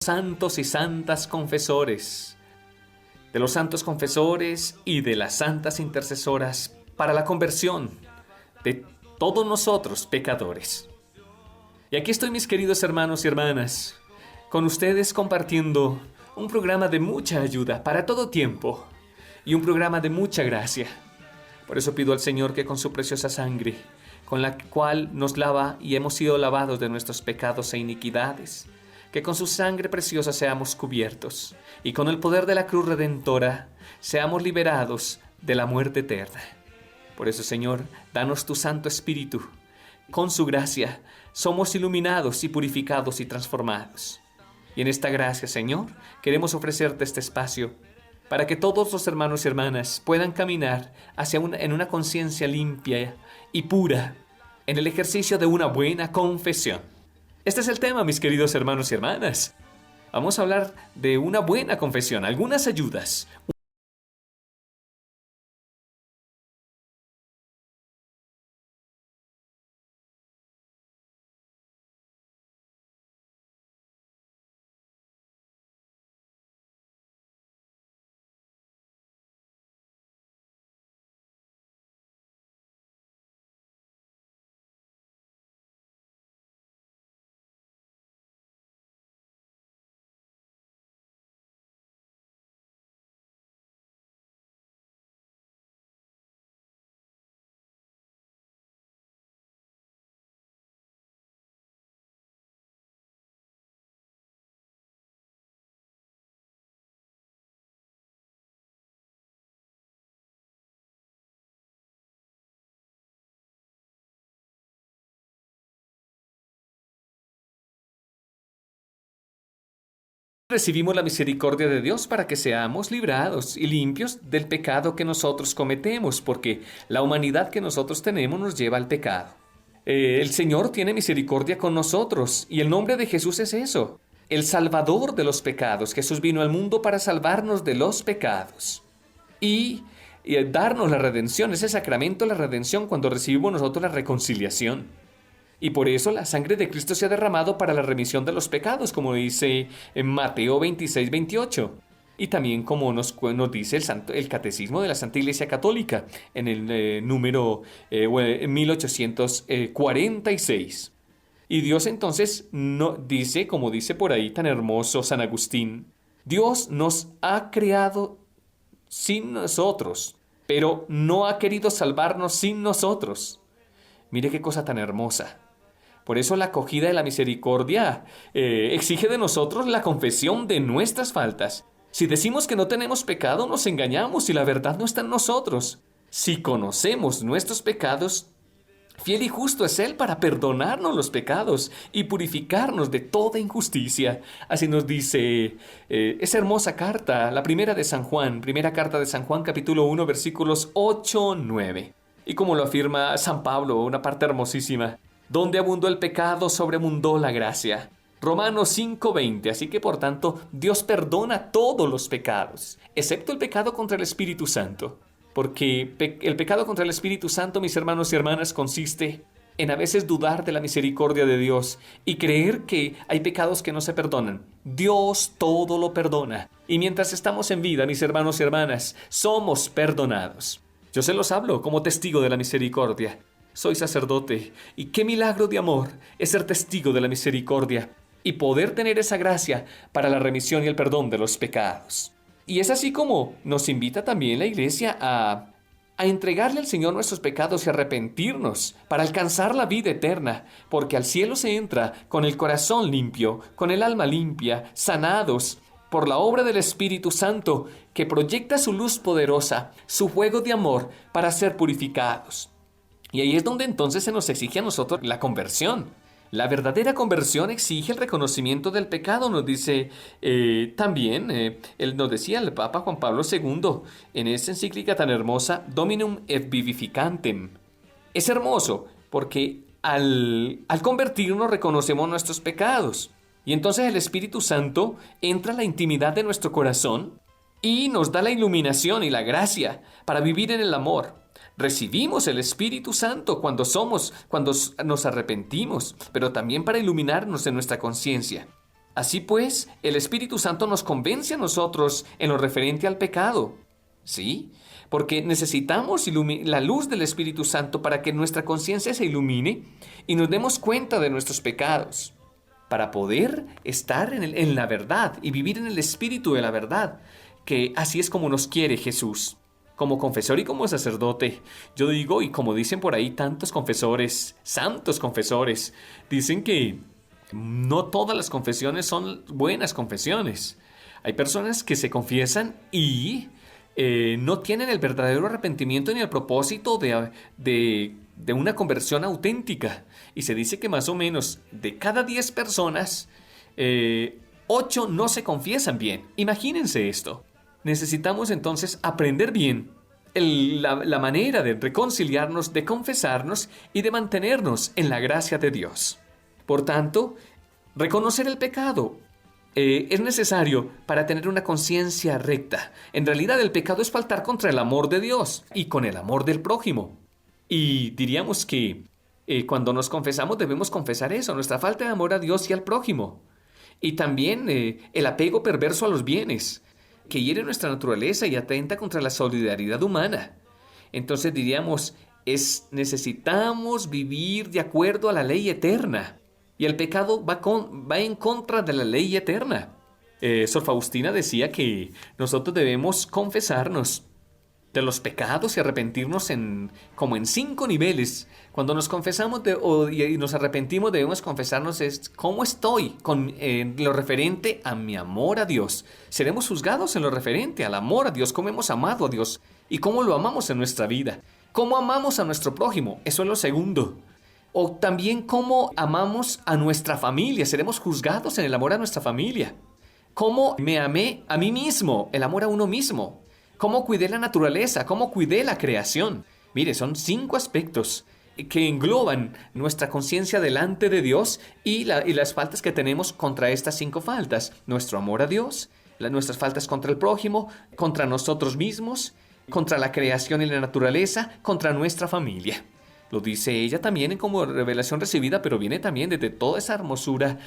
Santos y santas confesores, de los santos confesores y de las santas intercesoras para la conversión de todos nosotros pecadores. Y aquí estoy, mis queridos hermanos y hermanas, con ustedes compartiendo un programa de mucha ayuda para todo tiempo y un programa de mucha gracia. Por eso pido al Señor que con su preciosa sangre, con la cual nos lava y hemos sido lavados de nuestros pecados e iniquidades, que con su sangre preciosa seamos cubiertos y con el poder de la cruz redentora seamos liberados de la muerte eterna. Por eso, Señor, danos tu Santo Espíritu. Con su gracia somos iluminados y purificados y transformados. Y en esta gracia, Señor, queremos ofrecerte este espacio para que todos los hermanos y hermanas puedan caminar en una conciencia limpia y pura, en el ejercicio de una buena confesión. Este es el tema, mis queridos hermanos y hermanas. Vamos a hablar de una buena confesión, algunas ayudas. Recibimos la misericordia de Dios para que seamos librados y limpios del pecado que nosotros cometemos, porque la humanidad que nosotros tenemos nos lleva al pecado. El Señor tiene misericordia con nosotros y el nombre de Jesús es eso, el Salvador de los pecados. Jesús vino al mundo para salvarnos de los pecados y darnos la redención, ese sacramento, la redención, cuando recibimos nosotros la reconciliación. Y por eso la sangre de Cristo se ha derramado para la remisión de los pecados, como dice en Mateo 26-28. Y también como nos dice el Catecismo de la Santa Iglesia Católica en el número 1846. Y Dios entonces no, dice, como dice por ahí tan hermoso San Agustín, Dios nos ha creado sin nosotros, pero no ha querido salvarnos sin nosotros. Mire qué cosa tan hermosa. Por eso la acogida de la misericordia exige de nosotros la confesión de nuestras faltas. Si decimos que no tenemos pecado, nos engañamos y la verdad no está en nosotros. Si conocemos nuestros pecados, fiel y justo es Él para perdonarnos los pecados y purificarnos de toda injusticia. Así nos dice esa hermosa carta, la primera de San Juan, primera carta de San Juan, capítulo 1, versículos 8-9. Y como lo afirma San Pablo, una parte hermosísima, donde abundó el pecado, sobreabundó la gracia. Romanos 5:20. Así que por tanto, Dios perdona todos los pecados, excepto el pecado contra el Espíritu Santo. Porque el pecado contra el Espíritu Santo, mis hermanos y hermanas, consiste en a veces dudar de la misericordia de Dios y creer que hay pecados que no se perdonan. Dios todo lo perdona. Y mientras estamos en vida, mis hermanos y hermanas, somos perdonados. Yo se los hablo como testigo de la misericordia. Soy sacerdote y qué milagro de amor es ser testigo de la misericordia y poder tener esa gracia para la remisión y el perdón de los pecados. Y es así como nos invita también la Iglesia a entregarle al Señor nuestros pecados y arrepentirnos para alcanzar la vida eterna, porque al cielo se entra con el corazón limpio, con el alma limpia, sanados por la obra del Espíritu Santo que proyecta su luz poderosa, su fuego de amor para ser purificados. Y ahí es donde entonces se nos exige a nosotros la conversión. La verdadera conversión exige el reconocimiento del pecado, nos dice también, él nos decía el Papa Juan Pablo II, en esa encíclica tan hermosa, Dominum et Vivificantem. Es hermoso porque al convertirnos reconocemos nuestros pecados. Y entonces el Espíritu Santo entra a la intimidad de nuestro corazón y nos da la iluminación y la gracia para vivir en el amor. Recibimos el Espíritu Santo cuando nos arrepentimos, pero también para iluminarnos en nuestra conciencia. Así pues, el Espíritu Santo nos convence a nosotros en lo referente al pecado. ¿Sí? Porque necesitamos la luz del Espíritu Santo para que nuestra conciencia se ilumine y nos demos cuenta de nuestros pecados, para poder estar en la verdad y vivir en el Espíritu de la verdad, que así es como nos quiere Jesús. Como confesor y como sacerdote, yo digo, y como dicen por ahí tantos confesores, santos confesores, dicen que no todas las confesiones son buenas confesiones. Hay personas que se confiesan y no tienen el verdadero arrepentimiento ni el propósito de una conversión auténtica. Y se dice que más o menos de cada 10 personas, 8 no se confiesan bien. Imagínense esto. Necesitamos entonces aprender bien la manera de reconciliarnos, de confesarnos y de mantenernos en la gracia de Dios. Por tanto, reconocer el pecado es necesario para tener una conciencia recta. En realidad, el pecado es faltar contra el amor de Dios y con el amor del prójimo. Y diríamos que cuando nos confesamos debemos confesar eso, nuestra falta de amor a Dios y al prójimo. Y también el apego perverso a los bienes, que hiere nuestra naturaleza y atenta contra la solidaridad humana. Entonces diríamos, necesitamos vivir de acuerdo a la ley eterna. Y el pecado va en contra de la ley eterna. Sor Faustina decía que nosotros debemos confesarnos de los pecados y arrepentirnos como en 5 niveles. Cuando nos confesamos y nos arrepentimos, debemos confesarnos cómo estoy con lo referente a mi amor a Dios. Seremos juzgados en lo referente al amor a Dios, cómo hemos amado a Dios y cómo lo amamos en nuestra vida. Cómo amamos a nuestro prójimo, eso es lo segundo. O también cómo amamos a nuestra familia, seremos juzgados en el amor a nuestra familia. Cómo me amé a mí mismo, el amor a uno mismo. Cómo cuidé la naturaleza, cómo cuidé la creación. Mire, son 5 aspectos que engloban nuestra conciencia delante de Dios y las faltas que tenemos contra estas 5 faltas. Nuestro amor a Dios, nuestras faltas contra el prójimo, contra nosotros mismos, contra la creación y la naturaleza, contra nuestra familia. Lo dice ella también como revelación recibida, pero viene también desde toda esa hermosura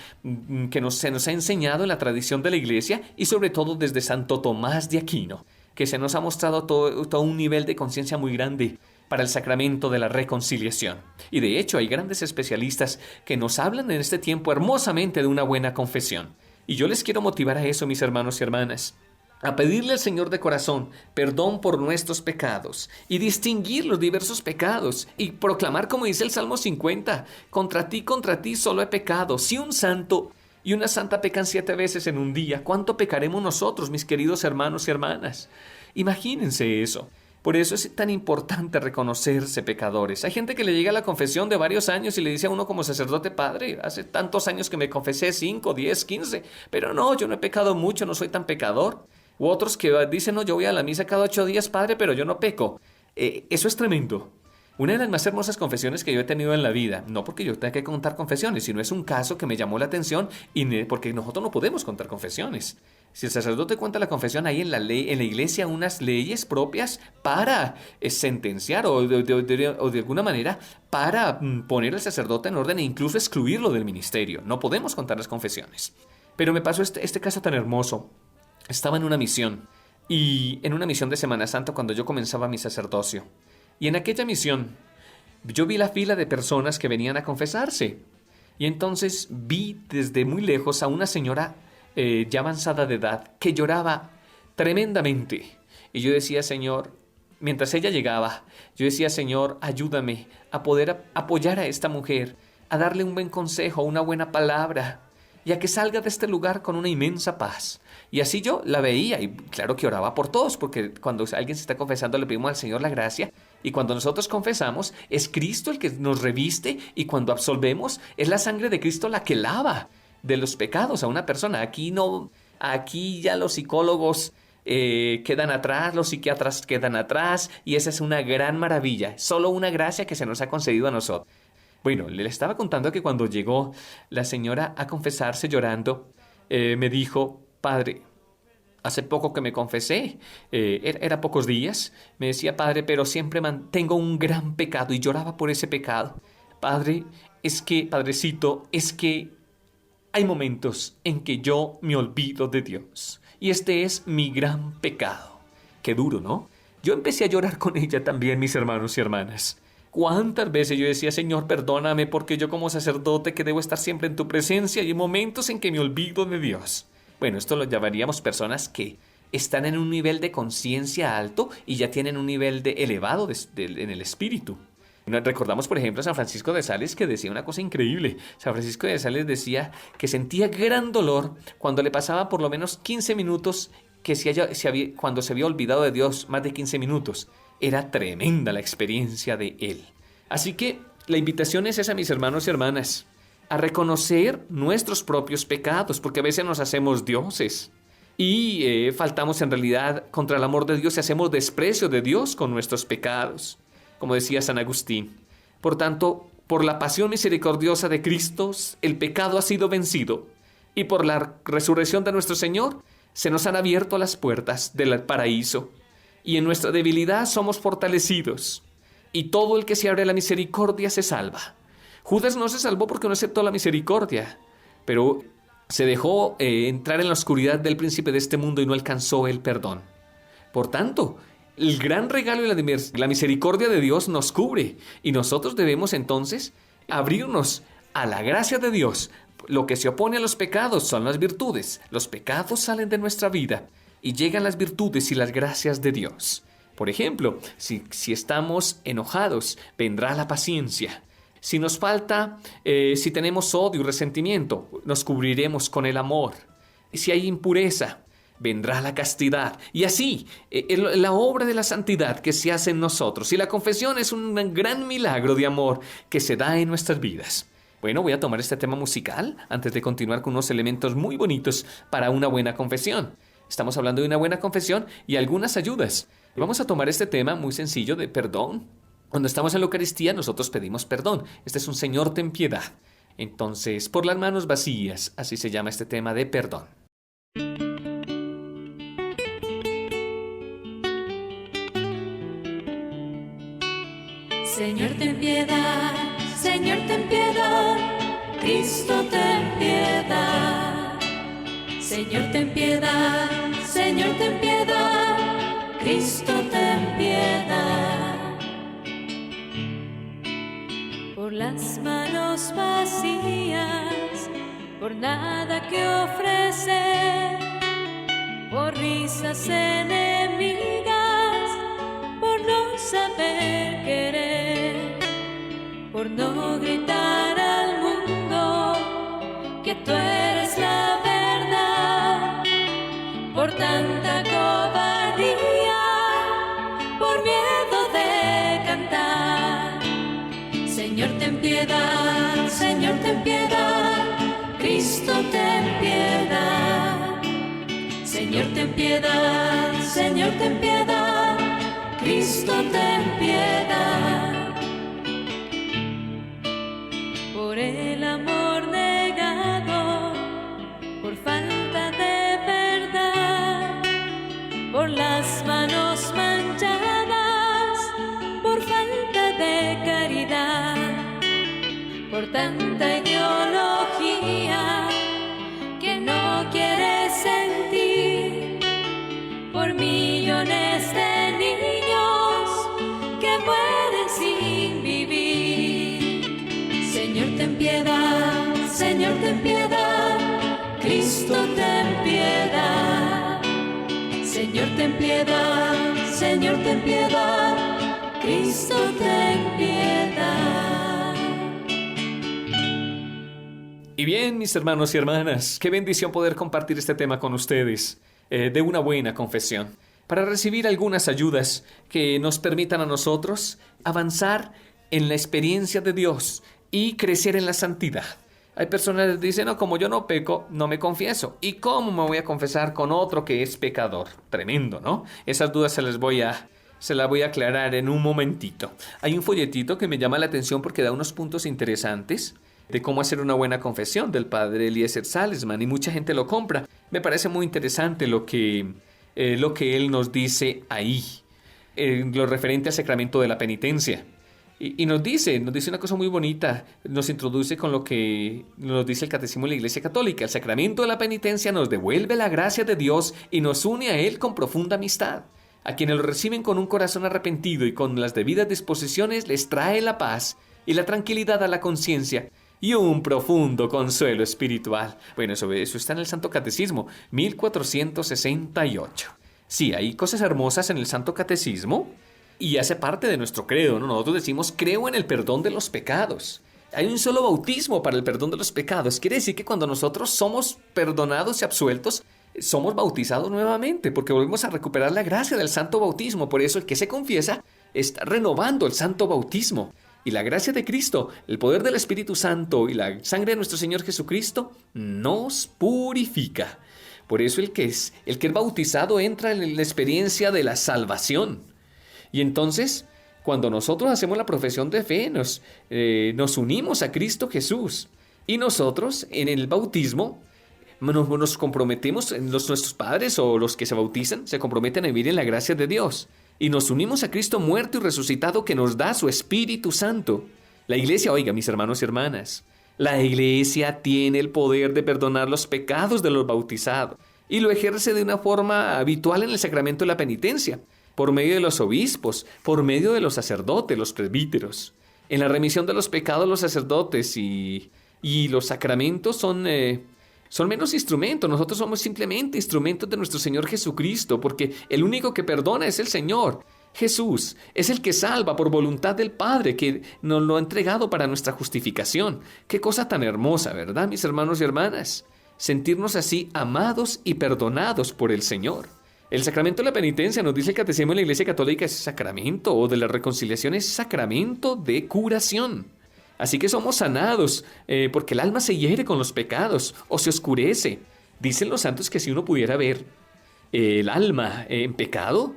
que se nos ha enseñado en la tradición de la Iglesia y sobre todo desde Santo Tomás de Aquino, que se nos ha mostrado todo un nivel de conciencia muy grande para el sacramento de la reconciliación. Y de hecho hay grandes especialistas que nos hablan en este tiempo hermosamente de una buena confesión. Y yo les quiero motivar a eso, mis hermanos y hermanas. A pedirle al Señor de corazón perdón por nuestros pecados y distinguir los diversos pecados y proclamar, como dice el Salmo 50, contra ti solo he pecado. Si un santo y una santa pecan 7 veces en un día, ¿cuánto pecaremos nosotros, mis queridos hermanos y hermanas? Imagínense eso. Por eso es tan importante reconocerse pecadores. Hay gente que le llega a la confesión de varios años y le dice a uno como sacerdote: padre, hace tantos años que me confesé, 5, 10, 15, pero no, yo no he pecado mucho, no soy tan pecador. U otros que dicen: no, yo voy a la misa cada 8 días, padre, pero yo no peco. Eso es tremendo. Una de las más hermosas confesiones que yo he tenido en la vida, no porque yo tenga que contar confesiones, sino es un caso que me llamó la atención porque nosotros no podemos contar confesiones. Si el sacerdote cuenta la confesión, hay en la iglesia unas leyes propias para sentenciar o de alguna manera para poner al sacerdote en orden e incluso excluirlo del ministerio. No podemos contar las confesiones. Pero me pasó este caso tan hermoso. Estaba en una misión, y en una misión de Semana Santa cuando yo comenzaba mi sacerdocio. Y en aquella misión yo vi la fila de personas que venían a confesarse. Y entonces vi desde muy lejos a una señora ya avanzada de edad que lloraba tremendamente. Y yo decía: Señor, mientras ella llegaba, yo decía: Señor, ayúdame a poder apoyar a esta mujer, a darle un buen consejo, una buena palabra, y a que salga de este lugar con una inmensa paz. Y así yo la veía, y claro que oraba por todos, porque cuando alguien se está confesando le pedimos al Señor la gracia, y cuando nosotros confesamos es Cristo el que nos reviste, y cuando absolvemos es la sangre de Cristo la que lava de los pecados a una persona. Aquí ya los psicólogos quedan atrás, los psiquiatras quedan atrás, y esa es una gran maravilla, solo una gracia que se nos ha concedido a nosotros. Bueno, le estaba contando que cuando llegó la señora a confesarse llorando, me dijo: padre, hace poco que me confesé, era pocos días, me decía: padre, pero siempre tengo un gran pecado, y lloraba por ese pecado. Padre, padrecito, es que hay momentos en que yo me olvido de Dios. Y este es mi gran pecado. Qué duro, ¿no? Yo empecé a llorar con ella también, mis hermanos y hermanas. ¿Cuántas veces yo decía, Señor, perdóname porque yo como sacerdote que debo estar siempre en tu presencia y hay momentos en que me olvido de Dios? Bueno, esto lo llamaríamos personas que están en un nivel de conciencia alto y ya tienen un nivel de elevado en el espíritu. Recordamos, por ejemplo, a San Francisco de Sales que decía una cosa increíble. San Francisco de Sales decía que sentía gran dolor cuando le pasaba por lo menos 15 minutos cuando se había olvidado de Dios más de 15 minutos. Era tremenda la experiencia de él. Así que la invitación es esa, mis hermanos y hermanas, a reconocer nuestros propios pecados, porque a veces nos hacemos dioses y faltamos en realidad contra el amor de Dios y hacemos desprecio de Dios con nuestros pecados, como decía San Agustín. Por tanto, por la pasión misericordiosa de Cristo, el pecado ha sido vencido y por la resurrección de nuestro Señor se nos han abierto las puertas del paraíso y en nuestra debilidad somos fortalecidos y todo el que se abre a la misericordia se salva. Judas no se salvó porque no aceptó la misericordia, pero se dejó entrar en la oscuridad del príncipe de este mundo y no alcanzó el perdón. Por tanto, el gran regalo y la misericordia de Dios nos cubre y nosotros debemos entonces abrirnos a la gracia de Dios. Lo que se opone a los pecados son las virtudes. Los pecados salen de nuestra vida y llegan las virtudes y las gracias de Dios. Por ejemplo, si estamos enojados, vendrá la paciencia. Si nos falta, si tenemos odio y resentimiento, nos cubriremos con el amor. Si hay impureza, vendrá la castidad. Y así, la obra de la santidad que se hace en nosotros. Y la confesión es un gran milagro de amor que se da en nuestras vidas. Bueno, voy a tomar este tema musical antes de continuar con unos elementos muy bonitos para una buena confesión. Estamos hablando de una buena confesión y algunas ayudas. Vamos a tomar este tema muy sencillo de perdón. Cuando estamos en la Eucaristía, nosotros pedimos perdón. Este es un Señor, ten piedad. Entonces, por las manos vacías, así se llama este tema de perdón. Señor, ten piedad, Señor, ten piedad, Cristo, ten piedad. Señor, ten piedad, Señor, ten piedad, Cristo, ten piedad. Por las manos vacías, por nada que ofrecer, por risas enemigas, por no saber querer, por no gritar al mundo que tú eres la verdad, por tanta cobardía, por miedo de cantar. Señor, ten piedad, Señor, ten piedad, Cristo, ten piedad. Señor, ten piedad, Señor, ten piedad, Cristo, ten piedad. Por el amor negado, por falta de verdad, por las manos manchadas, por falta de caridad, por tanta ideología que no quiere sentir, por millones de niños que mueren sin vivir. Señor, ten piedad, Señor, ten piedad, Cristo, ten piedad. Señor, ten piedad, Señor, ten piedad, Cristo, ten piedad. Y bien, mis hermanos y hermanas, qué bendición poder compartir este tema con ustedes, de una buena confesión, para recibir algunas ayudas que nos permitan a nosotros avanzar en la experiencia de Dios y crecer en la santidad. Hay personas que dicen, no, como yo no peco, no me confieso. ¿Y cómo me voy a confesar con otro que es pecador? Tremendo, ¿no? Esas dudas se las voy a aclarar en un momentito. Hay un folletito que me llama la atención porque da unos puntos interesantes de cómo hacer una buena confesión del padre Eliezer Salesman y mucha gente lo compra. Me parece muy interesante lo que él nos dice ahí, lo referente al sacramento de la penitencia. Y nos dice una cosa muy bonita, nos introduce con lo que nos dice el Catecismo de la Iglesia Católica. El sacramento de la penitencia nos devuelve la gracia de Dios y nos une a Él con profunda amistad. A quienes lo reciben con un corazón arrepentido y con las debidas disposiciones les trae la paz y la tranquilidad a la conciencia y un profundo consuelo espiritual. Bueno, eso está en el Santo Catecismo, 1468. Sí, hay cosas hermosas en el Santo Catecismo y hace parte de nuestro credo, ¿no? Nosotros decimos, creo en el perdón de los pecados. Hay un solo bautismo para el perdón de los pecados. Quiere decir que cuando nosotros somos perdonados y absueltos, somos bautizados nuevamente, porque volvemos a recuperar la gracia del santo bautismo. Por eso el que se confiesa está renovando el santo bautismo. Y la gracia de Cristo, el poder del Espíritu Santo y la sangre de nuestro Señor Jesucristo nos purifica. Por eso el que es bautizado entra en la experiencia de la salvación. Y entonces, cuando nosotros hacemos la profesión de fe, nos unimos a Cristo Jesús. Y nosotros, en el bautismo, nos comprometemos, nuestros padres o los que se bautizan, se comprometen a vivir en la gracia de Dios. Y nos unimos a Cristo muerto y resucitado que nos da su Espíritu Santo. La Iglesia, oiga, mis hermanos y hermanas, la Iglesia tiene el poder de perdonar los pecados de los bautizados y lo ejerce de una forma habitual en el sacramento de la penitencia, por medio de los obispos, por medio de los sacerdotes, los presbíteros. En la remisión de los pecados, los sacerdotes y los sacramentos son menos instrumentos. Nosotros somos simplemente instrumentos de nuestro Señor Jesucristo, porque el único que perdona es el Señor. Jesús es el que salva por voluntad del Padre, que nos lo ha entregado para nuestra justificación. Qué cosa tan hermosa, ¿verdad, mis hermanos y hermanas? Sentirnos así amados y perdonados por el Señor. El sacramento de la penitencia, nos dice el Catecismo de la Iglesia Católica, es sacramento, o de la reconciliación es sacramento de curación. Así que somos sanados, porque el alma se hiere con los pecados o se oscurece. Dicen los santos que si uno pudiera ver el alma en pecado,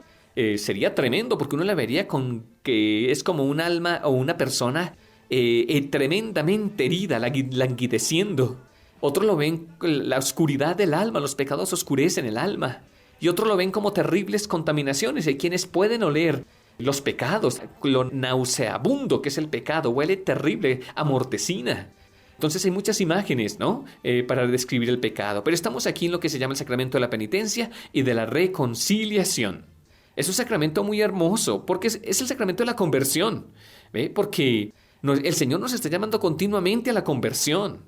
sería tremendo, porque uno la vería con que es como un alma o una persona tremendamente herida, languideciendo. Otros lo ven la oscuridad del alma, los pecados oscurecen el alma. Y otros lo ven como terribles contaminaciones. Hay quienes pueden oler los pecados, lo nauseabundo que es el pecado, huele terrible a mortecina. Entonces hay muchas imágenes, ¿no? Para describir el pecado. Pero estamos aquí en lo que se llama el sacramento de la penitencia y de la reconciliación. Es un sacramento muy hermoso porque es el sacramento de la conversión. ¿Ve? Porque el Señor nos está llamando continuamente a la conversión.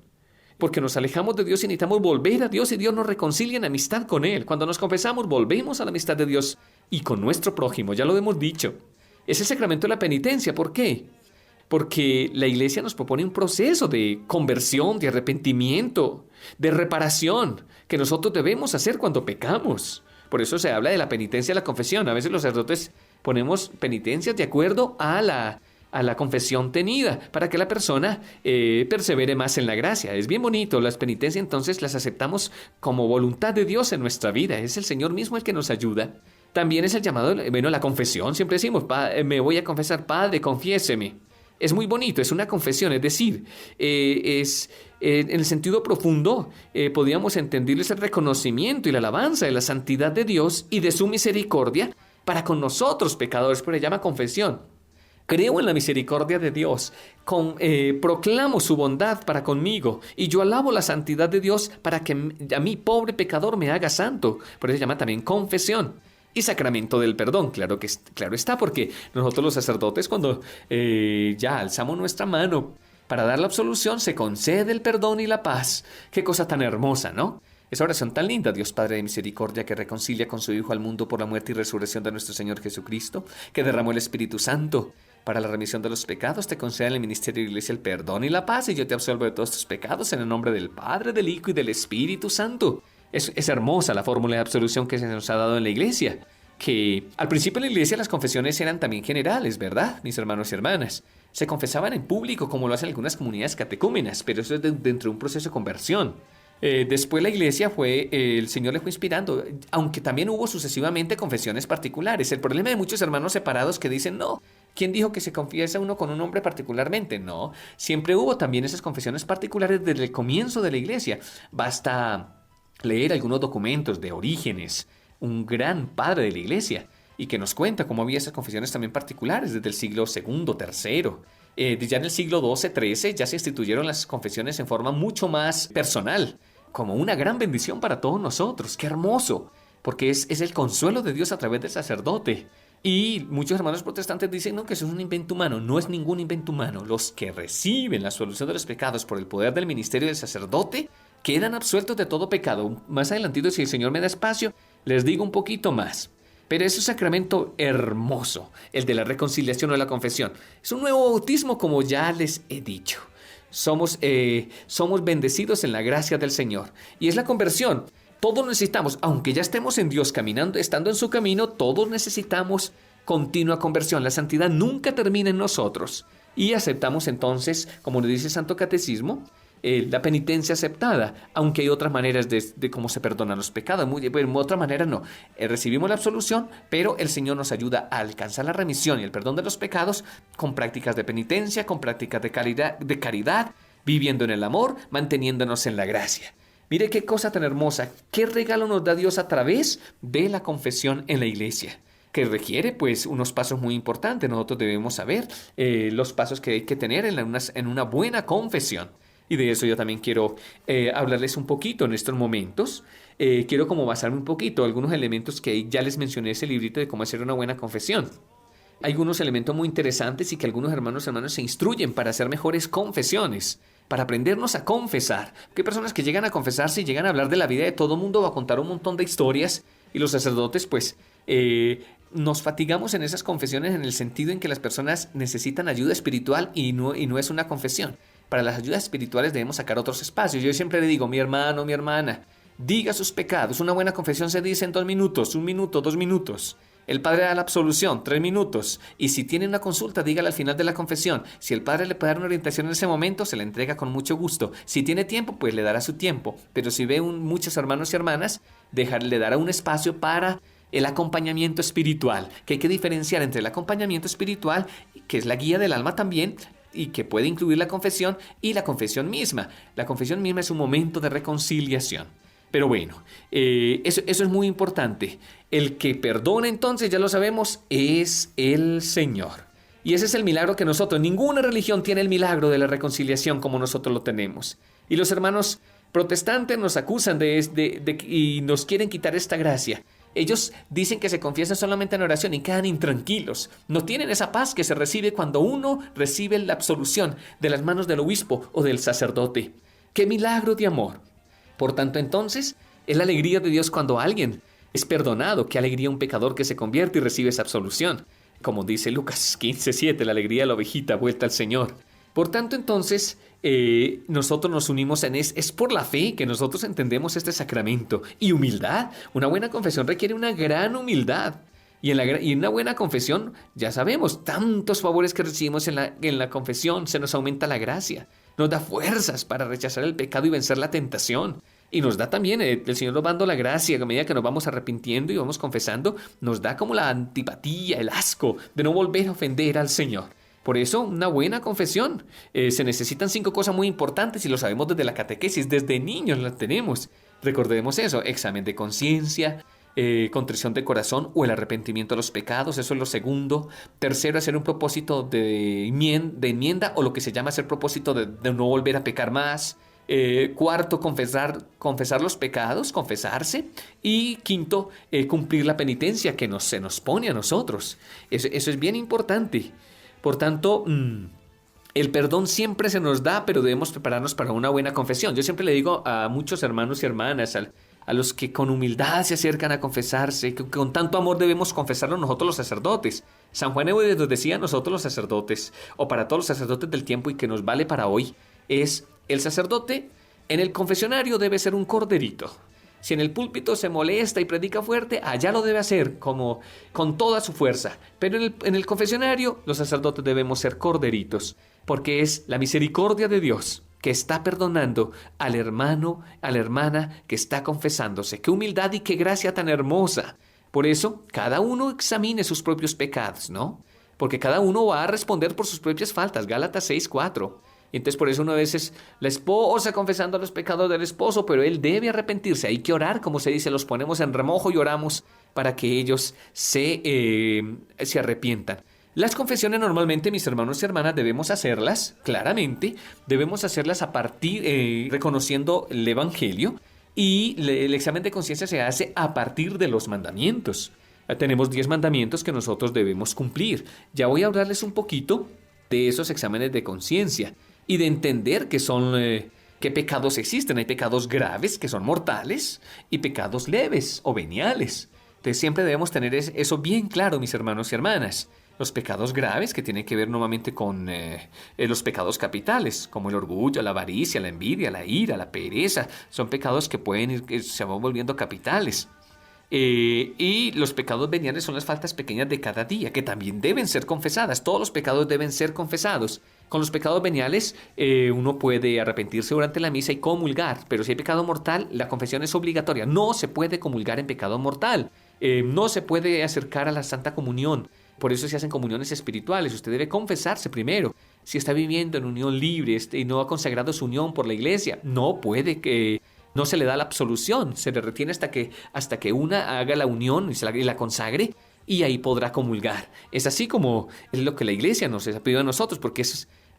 Porque nos alejamos de Dios y necesitamos volver a Dios y Dios nos reconcilia en amistad con Él. Cuando nos confesamos, volvemos a la amistad de Dios y con nuestro prójimo, ya lo hemos dicho. Es el sacramento de la penitencia. ¿Por qué? Porque la Iglesia nos propone un proceso de conversión, de arrepentimiento, de reparación, que nosotros debemos hacer cuando pecamos. Por eso se habla de la penitencia y la confesión. A veces los sacerdotes ponemos penitencias de acuerdo a la confesión tenida, para que la persona persevere más en la gracia. Es bien bonito, las penitencias entonces las aceptamos como voluntad de Dios en nuestra vida. Es el Señor mismo el que nos ayuda. También es el llamado, la confesión. Siempre decimos, me voy a confesar, Padre, confiéseme. Es muy bonito, es una confesión, es decir, en el sentido profundo podríamos entenderles el reconocimiento y la alabanza de la santidad de Dios y de su misericordia para con nosotros pecadores, pero se llama confesión. Creo en la misericordia de Dios, proclamo su bondad para conmigo y yo alabo la santidad de Dios para que a mí, pobre pecador, me haga santo. Por eso se llama también confesión. Y sacramento del perdón, claro está, porque nosotros los sacerdotes cuando ya alzamos nuestra mano para dar la absolución, se concede el perdón y la paz. Qué cosa tan hermosa, ¿no? Esa oración tan linda, Dios Padre de misericordia, que reconcilia con su Hijo al mundo por la muerte y resurrección de nuestro Señor Jesucristo, que derramó el Espíritu Santo para la remisión de los pecados, te concede en el ministerio de la Iglesia el perdón y la paz, y yo te absuelvo de todos tus pecados en el nombre del Padre, del Hijo y del Espíritu Santo. Es hermosa la fórmula de absolución que se nos ha dado en la Iglesia, que al principio en la Iglesia las confesiones eran también generales, ¿verdad, mis hermanos y hermanas? Se confesaban en público, como lo hacen algunas comunidades catecúmenas, pero eso es dentro de un proceso de conversión. Después la Iglesia el Señor le fue inspirando, aunque también hubo sucesivamente confesiones particulares. El problema de muchos hermanos separados que dicen, no, ¿quién dijo que se confiesa uno con un hombre particularmente? No, siempre hubo también esas confesiones particulares desde el comienzo de la Iglesia. Basta leer algunos documentos de Orígenes, un gran padre de la Iglesia, y que nos cuenta cómo había esas confesiones también particulares desde el siglo segundo, tercero. Ya en el siglo XII, XIII ya se instituyeron las confesiones en forma mucho más personal, como una gran bendición para todos nosotros. ¡Qué hermoso! Porque es el consuelo de Dios a través del sacerdote. Y muchos hermanos protestantes dicen, no, que eso es un invento humano. No es ningún invento humano. Los que reciben la absolución de los pecados por el poder del ministerio del sacerdote quedan absueltos de todo pecado. Más adelantito, si el Señor me da espacio, les digo un poquito más. Pero es un sacramento hermoso, el de la reconciliación o la confesión. Es un nuevo bautismo, como ya les he dicho. Somos bendecidos en la gracia del Señor. Y es la conversión. Todos necesitamos, aunque ya estemos en Dios caminando, estando en su camino, todos necesitamos continua conversión. La santidad nunca termina en nosotros. Y aceptamos entonces, como nos dice el Santo Catecismo, la penitencia aceptada, aunque hay otras maneras de cómo se perdonan los pecados. De otra manera no. Recibimos la absolución, pero el Señor nos ayuda a alcanzar la remisión y el perdón de los pecados con prácticas de penitencia, con prácticas de caridad, viviendo en el amor, manteniéndonos en la gracia. Mire qué cosa tan hermosa, qué regalo nos da Dios a través de la confesión en la iglesia, que requiere pues unos pasos muy importantes. Nosotros debemos saber los pasos que hay que tener en una buena confesión. Y de eso yo también quiero hablarles un poquito en estos momentos. Quiero como basarme un poquito algunos elementos que ya les mencioné ese librito de cómo hacer una buena confesión. Hay algunos elementos muy interesantes y que algunos hermanos se instruyen para hacer mejores confesiones, para aprendernos a confesar. Porque hay personas que llegan a confesarse y llegan a hablar de la vida de todo mundo, va a contar un montón de historias, y los sacerdotes pues nos fatigamos en esas confesiones en el sentido en que las personas necesitan ayuda espiritual y no es una confesión. Para las ayudas espirituales debemos sacar otros espacios. Yo siempre le digo, mi hermano, mi hermana, diga sus pecados. Una buena confesión se dice en 2 minutos, 1 minuto, 2 minutos. El Padre da la absolución, 3 minutos. Y si tiene una consulta, dígala al final de la confesión. Si el Padre le puede dar una orientación en ese momento, se la entrega con mucho gusto. Si tiene tiempo, pues le dará su tiempo. Pero si ve muchos hermanos y hermanas, le dará un espacio para el acompañamiento espiritual. Que hay que diferenciar entre el acompañamiento espiritual, que es la guía del alma también, y que puede incluir la confesión, y la confesión misma. La confesión misma es un momento de reconciliación. Pero bueno, eso es muy importante. El que perdona, entonces, ya lo sabemos, es el Señor. Y ese es el milagro que ninguna religión tiene el milagro de la reconciliación como nosotros lo tenemos. Y los hermanos protestantes nos acusan y nos quieren quitar esta gracia. Ellos dicen que se confiesan solamente en oración y quedan intranquilos. No tienen esa paz que se recibe cuando uno recibe la absolución de las manos del obispo o del sacerdote. ¡Qué milagro de amor! Por tanto, entonces, es la alegría de Dios cuando alguien es perdonado. ¡Qué alegría un pecador que se convierte y recibe esa absolución! Como dice Lucas 15:7, la alegría de la ovejita vuelta al Señor. Por tanto, entonces, nosotros nos unimos es por la fe que nosotros entendemos este sacramento. Y humildad. Una buena confesión requiere una gran humildad. Y en una buena confesión, ya sabemos, tantos favores que recibimos en la confesión, se nos aumenta la gracia. Nos da fuerzas para rechazar el pecado y vencer la tentación. Y nos da también, el Señor nos va dando la gracia, a medida que nos vamos arrepintiendo y vamos confesando, nos da como la antipatía, el asco de no volver a ofender al Señor. Por eso, una buena confesión. Se necesitan 5 cosas muy importantes y lo sabemos desde la catequesis, desde niños las tenemos. Recordemos eso, examen de conciencia, contrición de corazón o el arrepentimiento de los pecados, eso es lo segundo. Tercero, hacer un propósito de enmienda o lo que se llama hacer propósito de no volver a pecar más. Cuarto, confesar los pecados, confesarse. Y quinto, cumplir la penitencia que se nos pone a nosotros. Eso es bien importante. Por tanto, el perdón siempre se nos da, pero debemos prepararnos para una buena confesión. Yo siempre le digo a muchos hermanos y hermanas, a los que con humildad se acercan a confesarse, que con tanto amor debemos confesarlo nosotros los sacerdotes. San Juan Eudes nos decía a nosotros los sacerdotes, o para todos los sacerdotes del tiempo y que nos vale para hoy, es el sacerdote en el confesionario debe ser un corderito. Si en el púlpito se molesta y predica fuerte, allá lo debe hacer como con toda su fuerza. Pero en el confesionario los sacerdotes debemos ser corderitos, porque es la misericordia de Dios que está perdonando al hermano, a la hermana que está confesándose. ¡Qué humildad y qué gracia tan hermosa! Por eso, cada uno examine sus propios pecados, ¿no? Porque cada uno va a responder por sus propias faltas. Gálatas 6:4. Y entonces por eso una vez es la esposa confesando los pecados del esposo, pero él debe arrepentirse. Hay que orar, como se dice, los ponemos en remojo y oramos para que ellos se arrepientan. Las confesiones normalmente, mis hermanos y hermanas, debemos hacerlas, claramente, debemos hacerlas a partir, reconociendo el Evangelio, y el examen de conciencia se hace a partir de los mandamientos. Tenemos 10 mandamientos que nosotros debemos cumplir. Ya voy a hablarles un poquito de esos exámenes de conciencia y de entender qué pecados existen. Hay pecados graves que son mortales y pecados leves o veniales. Entonces siempre debemos tener eso bien claro, mis hermanos y hermanas. Los pecados graves, que tienen que ver normalmente con los pecados capitales, como el orgullo, la avaricia, la envidia, la ira, la pereza, son pecados que se van volviendo capitales. Y los pecados veniales son las faltas pequeñas de cada día, que también deben ser confesadas. Todos los pecados deben ser confesados. Con los pecados veniales uno puede arrepentirse durante la misa y comulgar, pero si hay pecado mortal, la confesión es obligatoria. No se puede comulgar en pecado mortal. No se puede acercar a la Santa Comunión. Por eso se hacen comuniones espirituales. Usted debe confesarse primero. Si está viviendo en unión libre y no ha consagrado su unión por la iglesia, no se le da la absolución. Se le retiene hasta que una haga la unión y la consagre, y ahí podrá comulgar. Es así como es lo que la iglesia nos ha pedido a nosotros, porque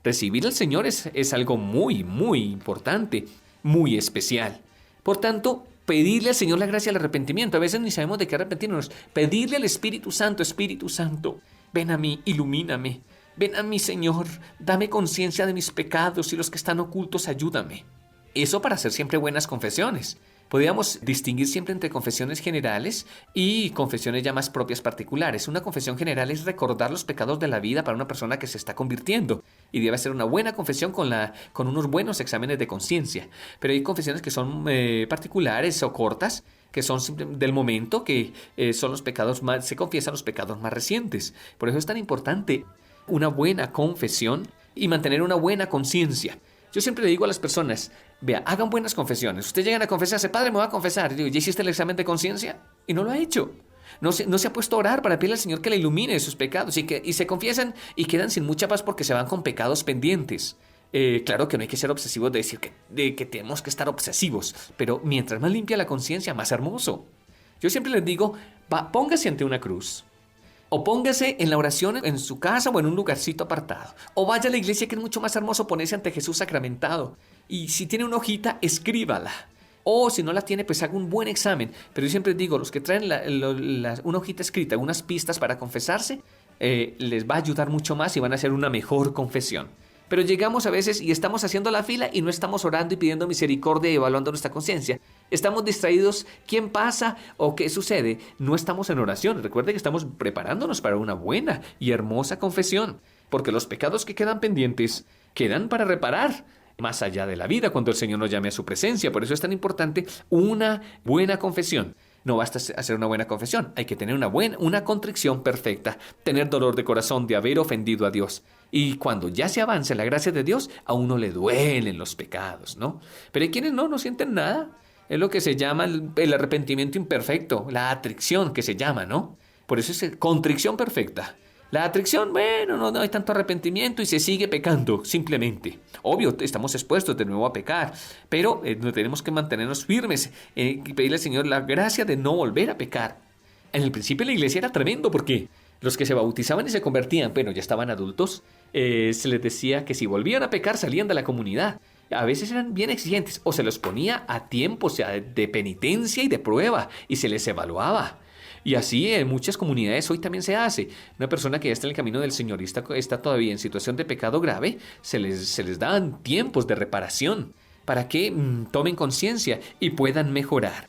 recibir al Señor es algo muy, muy importante, muy especial. Por tanto, pedirle al Señor la gracia del arrepentimiento. A veces ni sabemos de qué arrepentirnos. Pedirle al Espíritu Santo, ven a mí, ilumíname. Ven a mí, Señor, dame conciencia de mis pecados y los que están ocultos, ayúdame. Eso para hacer siempre buenas confesiones. Podríamos distinguir siempre entre confesiones generales y confesiones ya más propias particulares. Una confesión general es recordar los pecados de la vida para una persona que se está convirtiendo, y debe ser una buena confesión con unos buenos exámenes de conciencia. Pero hay confesiones que son particulares o cortas, que son del momento, que son los pecados se confiesan los pecados más recientes. Por eso es tan importante una buena confesión y mantener una buena conciencia. Yo siempre le digo a las personas, vea, hagan buenas confesiones. Ustedes llegan a confesarse, padre, me voy a confesar. Y digo, ¿ya hiciste el examen de conciencia? Y no lo ha hecho. No se ha puesto a orar para pedirle al Señor que le ilumine de sus pecados. Y se confiesan y quedan sin mucha paz porque se van con pecados pendientes. Claro que no hay que ser obsesivos de decir que tenemos que estar obsesivos. Pero mientras más limpia la conciencia, más hermoso. Yo siempre les digo, póngase ante una cruz. O póngase en la oración en su casa o en un lugarcito apartado. O vaya a la iglesia, que es mucho más hermoso ponerse ante Jesús sacramentado. Y si tiene una hojita, escríbala. O si no la tiene, pues haga un buen examen. Pero yo siempre digo, los que traen una hojita escrita, unas pistas para confesarse, les va a ayudar mucho más y van a hacer una mejor confesión. Pero llegamos a veces y estamos haciendo la fila y no estamos orando y pidiendo misericordia y evaluando nuestra conciencia. Estamos distraídos. ¿Quién pasa o qué sucede? No estamos en oración. Recuerde que estamos preparándonos para una buena y hermosa confesión. Porque los pecados que quedan pendientes quedan para reparar más allá de la vida, cuando el Señor nos llame a su presencia. Por eso es tan importante una buena confesión. No basta hacer una buena confesión, hay que tener una contrición perfecta, tener dolor de corazón de haber ofendido a Dios. Y cuando ya se avanza en la gracia de Dios, a uno le duelen los pecados, ¿no? Pero hay quienes no sienten nada. Es lo que se llama el arrepentimiento imperfecto, la atricción que se llama, ¿no? Por eso es contrición perfecta. La atricción, bueno, no hay tanto arrepentimiento y se sigue pecando, simplemente. Obvio, estamos expuestos de nuevo a pecar, pero tenemos que mantenernos firmes y pedirle al Señor la gracia de no volver a pecar. En el principio la iglesia era tremendo porque los que se bautizaban y se convertían, bueno, ya estaban adultos, se les decía que si volvían a pecar salían de la comunidad. A veces eran bien exigentes o se los ponía a tiempo, o sea, de penitencia y de prueba, y se les evaluaba. Y así en muchas comunidades hoy también se hace. Una persona que ya está en el camino del Señor y está todavía en situación de pecado grave, se les dan tiempos de reparación para que tomen conciencia y puedan mejorar.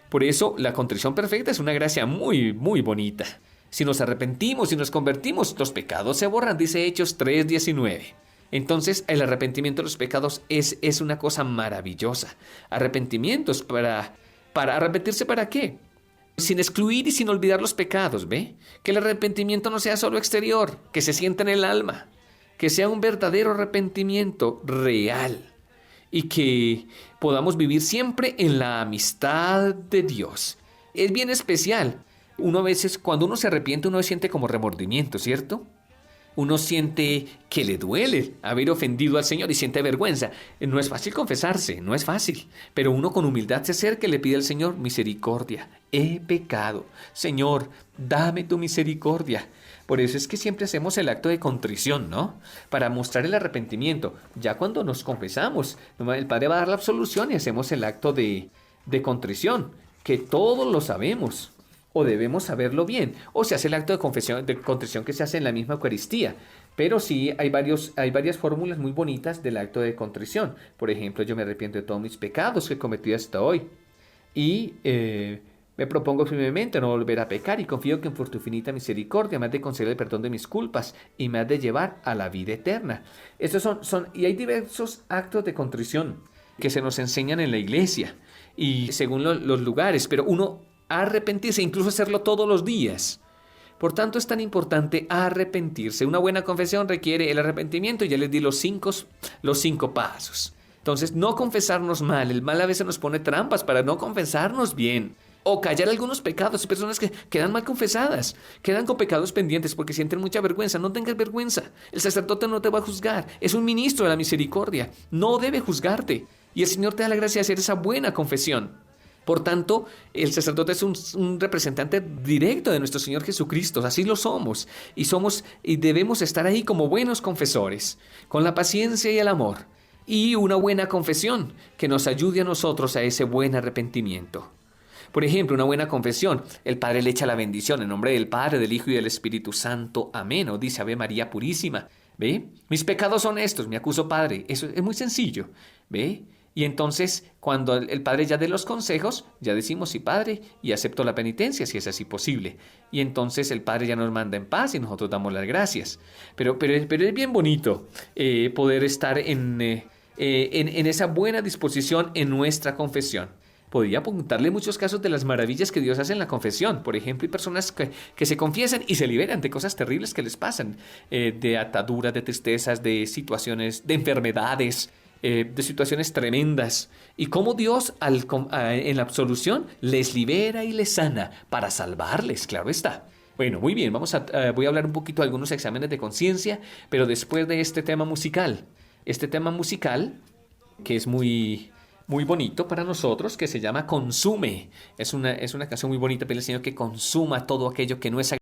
Por eso la contrición perfecta es una gracia muy, muy bonita. Si nos arrepentimos y nos convertimos, los pecados se borran, dice Hechos 3:19. Entonces el arrepentimiento de los pecados es una cosa maravillosa. Arrepentimientos ¿para arrepentirse para qué? Sin excluir y sin olvidar los pecados, ¿ve? Que el arrepentimiento no sea solo exterior, que se sienta en el alma, que sea un verdadero arrepentimiento real y que podamos vivir siempre en la amistad de Dios. Es bien especial. Uno a veces, cuando uno se arrepiente, uno siente como remordimiento, ¿cierto? uno siente que le duele haber ofendido al Señor y siente vergüenza. No es fácil confesarse, no es fácil, pero uno con humildad se acerca y le pide al Señor misericordia. He pecado. Señor, dame tu misericordia. Por eso es que siempre hacemos el acto de contrición, ¿no? Para mostrar el arrepentimiento. Ya cuando nos confesamos, el Padre va a dar la absolución y hacemos el acto de contrición, que todos lo sabemos. O debemos saberlo bien, o se hace el acto de confesión, de contrición que se hace en la misma Eucaristía. Pero sí hay varias fórmulas muy bonitas del acto de contrición. Por ejemplo, yo me arrepiento de todos mis pecados que he cometido hasta hoy. Y me propongo firmemente no volver a pecar y confío que por tu infinita misericordia me has de conceder el perdón de mis culpas y me has de llevar a la vida eterna. Estos y hay diversos actos de contrición que se nos enseñan en la iglesia y según los lugares, pero uno arrepentirse, incluso hacerlo todos los días. Por tanto, es tan importante arrepentirse. Una buena confesión requiere el arrepentimiento y ya les di los cinco pasos. Entonces, no confesarnos mal. El mal a veces nos pone trampas para no confesarnos bien. O callar algunos pecados. Hay personas que quedan mal confesadas, quedan con pecados pendientes porque sienten mucha vergüenza. No tengas vergüenza. El sacerdote no te va a juzgar. Es un ministro de la misericordia. No debe juzgarte. Y el Señor te da la gracia de hacer esa buena confesión. Por tanto, el sacerdote es un representante directo de nuestro Señor Jesucristo. Así lo somos. Y debemos estar ahí como buenos confesores, con la paciencia y el amor. Y una buena confesión que nos ayude a nosotros a ese buen arrepentimiento. Por ejemplo, una buena confesión. El Padre le echa la bendición en nombre del Padre, del Hijo y del Espíritu Santo. Amén. O dice Ave María Purísima. ¿Ve? Mis pecados son estos. Me acuso, Padre. Eso es muy sencillo. ¿Ve? Y entonces, cuando el Padre ya dé los consejos, ya decimos sí, Padre, y acepto la penitencia, si es así posible. Y entonces el Padre ya nos manda en paz y nosotros damos las gracias. Pero es bien bonito poder estar en esa buena disposición en nuestra confesión. Podría apuntarle muchos casos de las maravillas que Dios hace en la confesión. Por ejemplo, hay personas que se confiesan y se liberan de cosas terribles que les pasan, de ataduras, de tristezas, de situaciones, de enfermedades, de situaciones tremendas. Y cómo Dios en la absolución les libera y les sana para salvarles, claro está. Bueno, muy bien, voy a hablar un poquito de algunos exámenes de conciencia, pero después de este tema musical. Este tema musical, que es muy, muy bonito para nosotros, que se llama Consume. Es una canción muy bonita, pero el Señor que consuma todo aquello que no es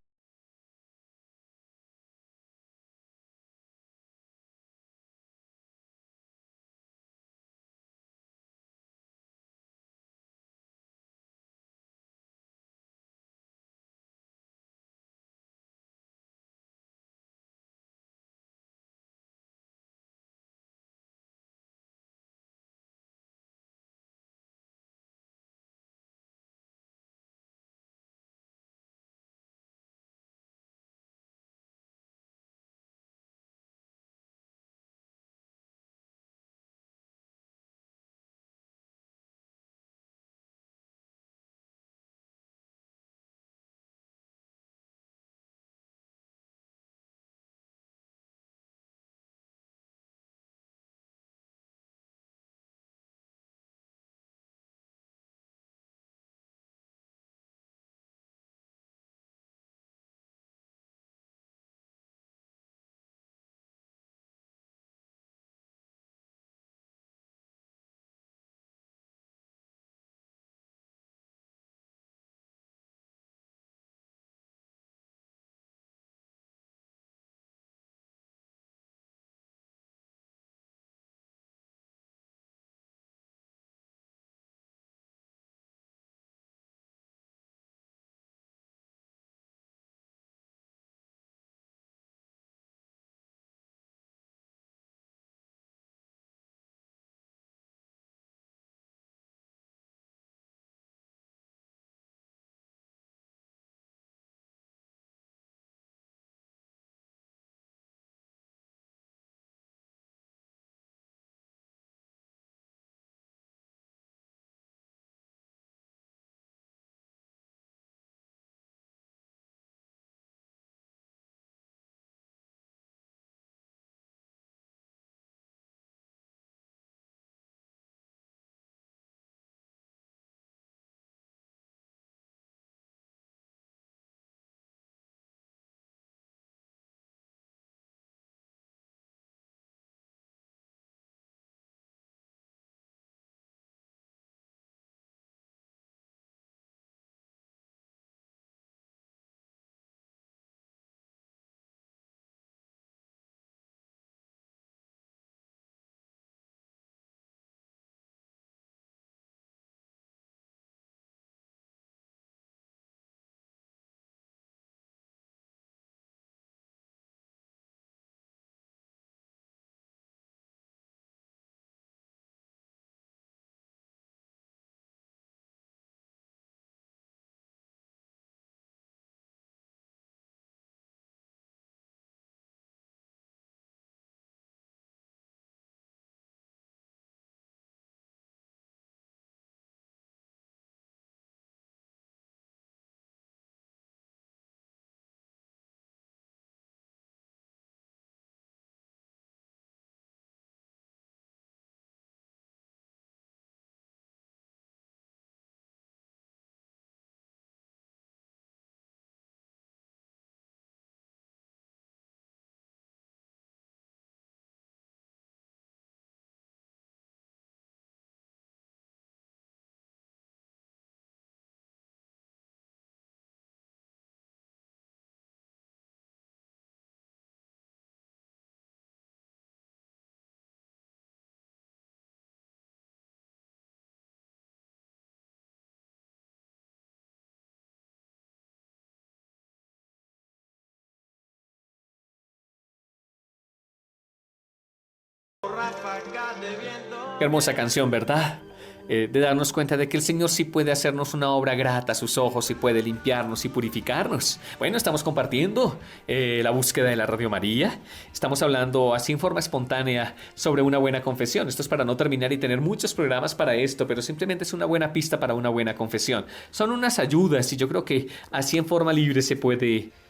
Qué hermosa canción, ¿verdad? De darnos cuenta de que el Señor sí puede hacernos una obra grata a sus ojos y puede limpiarnos y purificarnos. Bueno, estamos compartiendo la búsqueda de la Radio María. Estamos hablando así en forma espontánea sobre una buena confesión. Esto es para no terminar y tener muchos programas para esto, pero simplemente es una buena pista para una buena confesión. Son unas ayudas y yo creo que así en forma libre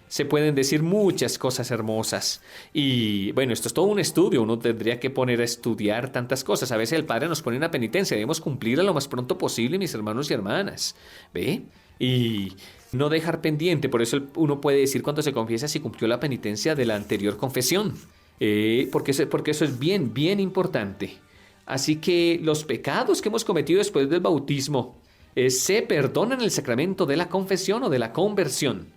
se pueden decir muchas cosas hermosas. Y bueno, esto es todo un estudio. Uno tendría que poner a estudiar tantas cosas. A veces el Padre nos pone una penitencia. Debemos cumplirla lo más pronto posible, mis hermanos y hermanas. ¿Ve? Y no dejar pendiente. Por eso uno puede decir cuando se confiesa si cumplió la penitencia de la anterior confesión. Porque eso es bien, bien importante. Así que los pecados que hemos cometido después del bautismo se perdonan en el sacramento de la confesión o de la conversión.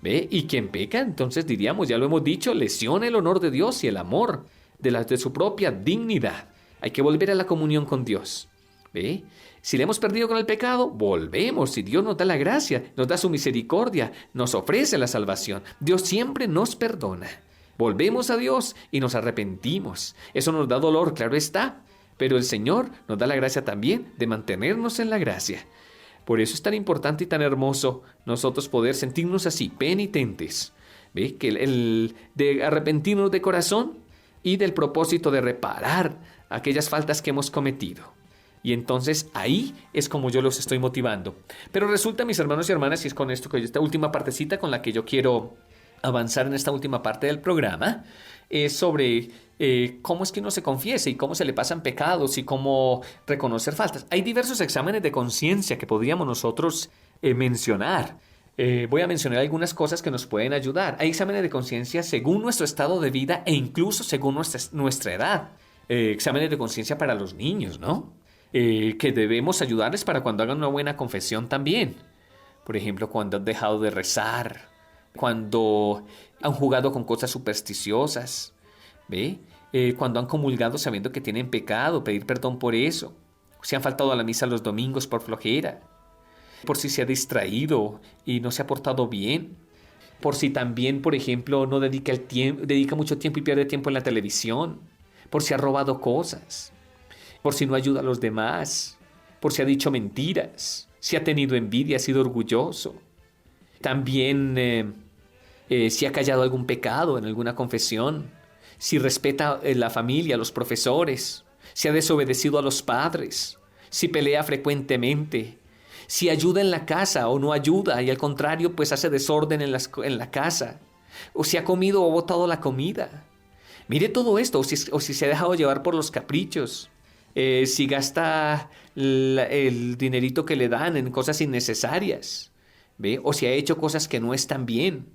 ¿Ve? Y quien peca, entonces diríamos, ya lo hemos dicho, lesiona el honor de Dios y el amor de su propia dignidad. Hay que volver a la comunión con Dios. ¿Ve? Si le hemos perdido con el pecado, volvemos y Dios nos da la gracia, nos da su misericordia, nos ofrece la salvación. Dios siempre nos perdona. Volvemos a Dios y nos arrepentimos. Eso nos da dolor, claro está, pero el Señor nos da la gracia también de mantenernos en la gracia. Por eso es tan importante y tan hermoso nosotros poder sentirnos así, penitentes. ¿Ve? Que de arrepentirnos de corazón y del propósito de reparar aquellas faltas que hemos cometido. Y entonces ahí es como yo los estoy motivando. Pero resulta, mis hermanos y hermanas, y es con esto que esta última partecita con la que yo quiero avanzar en esta última parte del programa, es sobre cómo es que uno se confiesa y cómo se le pasan pecados y cómo reconocer faltas. Hay diversos exámenes de conciencia que podríamos nosotros mencionar. Voy a mencionar algunas cosas que nos pueden ayudar. Hay exámenes de conciencia según nuestro estado de vida e incluso según nuestra edad. Exámenes de conciencia para los niños, ¿no? Que debemos ayudarles para cuando hagan una buena confesión también. Por ejemplo, cuando han dejado de rezar, cuando han jugado con cosas supersticiosas, ¿ve? Cuando han comulgado sabiendo que tienen pecado, pedir perdón por eso. Si han faltado a la misa los domingos por flojera, por si se ha distraído y no se ha portado bien, por si también, por ejemplo, no dedica mucho tiempo y pierde tiempo en la televisión, por si ha robado cosas, por si no ayuda a los demás, por si ha dicho mentiras, si ha tenido envidia, ha sido orgulloso. También si ha callado algún pecado en alguna confesión, si respeta la familia, a los profesores, si ha desobedecido a los padres, si pelea frecuentemente, si ayuda en la casa o no ayuda y al contrario pues hace desorden en la casa, o si ha comido o botado la comida. Mire todo esto, o si se ha dejado llevar por los caprichos, si gasta el dinerito que le dan en cosas innecesarias, ¿ve? O si ha hecho cosas que no están bien.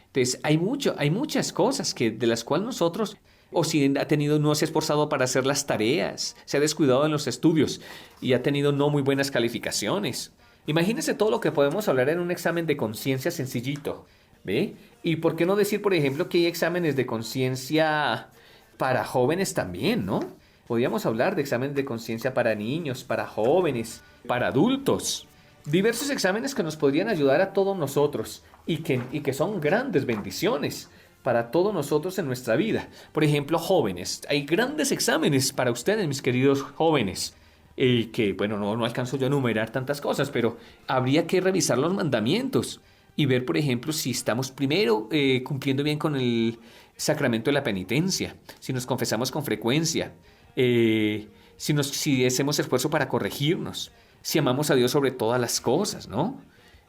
Entonces hay muchas cosas de las cuales nosotros, o si no se ha esforzado para hacer las tareas, se ha descuidado en los estudios y ha tenido no muy buenas calificaciones. Imagínense todo lo que podemos hablar en un examen de conciencia sencillito, ¿ve? Y por qué no decir, por ejemplo, que hay exámenes de conciencia para jóvenes también, ¿no? Podríamos hablar de exámenes de conciencia para niños, para jóvenes, para adultos. Diversos exámenes que nos podrían ayudar a todos nosotros y que son grandes bendiciones para todos nosotros en nuestra vida. Por ejemplo, jóvenes. Hay grandes exámenes para ustedes, mis queridos jóvenes. Que, bueno, no alcanzo yo a enumerar tantas cosas, pero habría que revisar los mandamientos y ver, por ejemplo, si estamos primero cumpliendo bien con el sacramento de la penitencia, si nos confesamos con frecuencia, si hacemos esfuerzo para corregirnos, si amamos a Dios sobre todas las cosas, ¿no?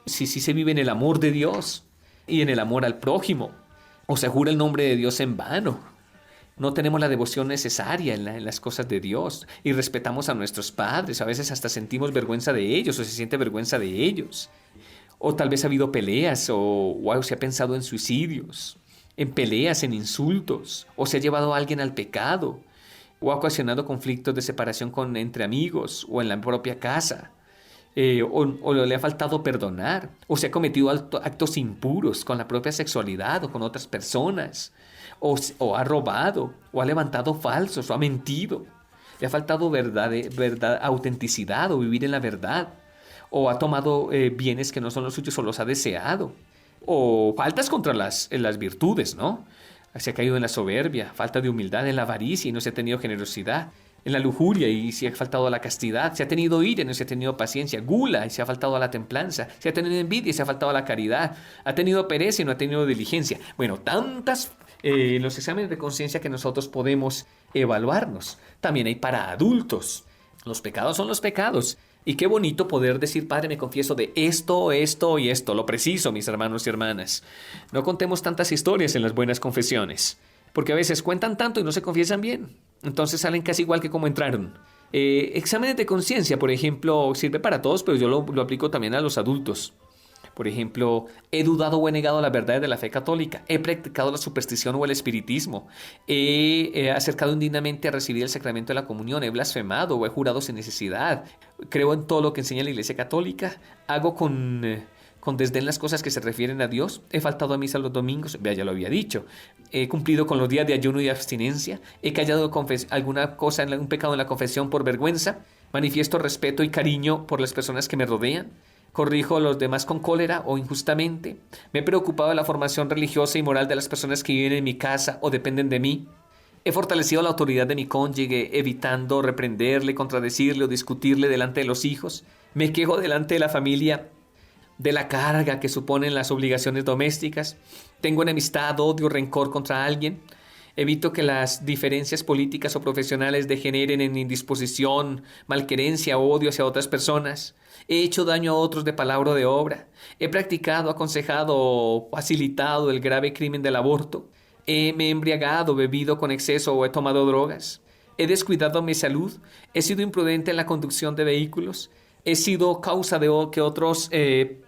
Si se vive en el amor de Dios y en el amor al prójimo, o se jura el nombre de Dios en vano. No tenemos la devoción necesaria en las cosas de Dios y respetamos a nuestros padres. A veces hasta sentimos vergüenza de ellos o se siente vergüenza de ellos. O tal vez ha habido peleas o se ha pensado en suicidios, en peleas, en insultos, o se ha llevado a alguien al pecado, o ha ocasionado conflictos de separación entre amigos o en la propia casa, o le ha faltado perdonar, o se ha cometido actos impuros con la propia sexualidad o con otras personas, o ha robado, o ha levantado falsos, o ha mentido, le ha faltado verdad, autenticidad o vivir en la verdad, o ha tomado bienes que no son los suyos o los ha deseado, o faltas contra las virtudes, ¿no? Se ha caído en la soberbia, falta de humildad, en la avaricia y no se ha tenido generosidad, en la lujuria y se ha faltado a la castidad, se ha tenido ira y no se ha tenido paciencia, gula y se ha faltado a la templanza, se ha tenido envidia y se ha faltado a la caridad, ha tenido pereza y no ha tenido diligencia. Bueno, tantas los exámenes de conciencia que nosotros podemos evaluarnos. También hay para adultos. Los pecados son los pecados. Y qué bonito poder decir, Padre, me confieso de esto, esto y esto. Lo preciso, mis hermanos y hermanas. No contemos tantas historias en las buenas confesiones, porque a veces cuentan tanto y no se confiesan bien. Entonces salen casi igual que como entraron. Exámenes de conciencia, por ejemplo, sirve para todos, pero yo lo aplico también a los adultos. Por ejemplo, he dudado o he negado las verdades de la fe católica, he practicado la superstición o el espiritismo, he acercado indignamente a recibir el sacramento de la comunión, he blasfemado o he jurado sin necesidad, creo en todo lo que enseña la Iglesia Católica, hago con desdén las cosas que se refieren a Dios, he faltado a misa los domingos, ya lo había dicho, he cumplido con los días de ayuno y de abstinencia, he callado alguna cosa, un pecado en la confesión por vergüenza, manifiesto respeto y cariño por las personas que me rodean, corrijo a los demás con cólera o injustamente, me he preocupado de la formación religiosa y moral de las personas que viven en mi casa o dependen de mí, he fortalecido la autoridad de mi cónyuge, evitando reprenderle, contradecirle o discutirle delante de los hijos, me quejo delante de la familia de la carga que suponen las obligaciones domésticas, tengo enemistad, odio, rencor contra alguien, evito que las diferencias políticas o profesionales degeneren en indisposición, malquerencia o odio hacia otras personas, he hecho daño a otros de palabra o de obra, he practicado, aconsejado o facilitado el grave crimen del aborto, me he embriagado, bebido con exceso o he tomado drogas, he descuidado mi salud, he sido imprudente en la conducción de vehículos, he sido causa de que otros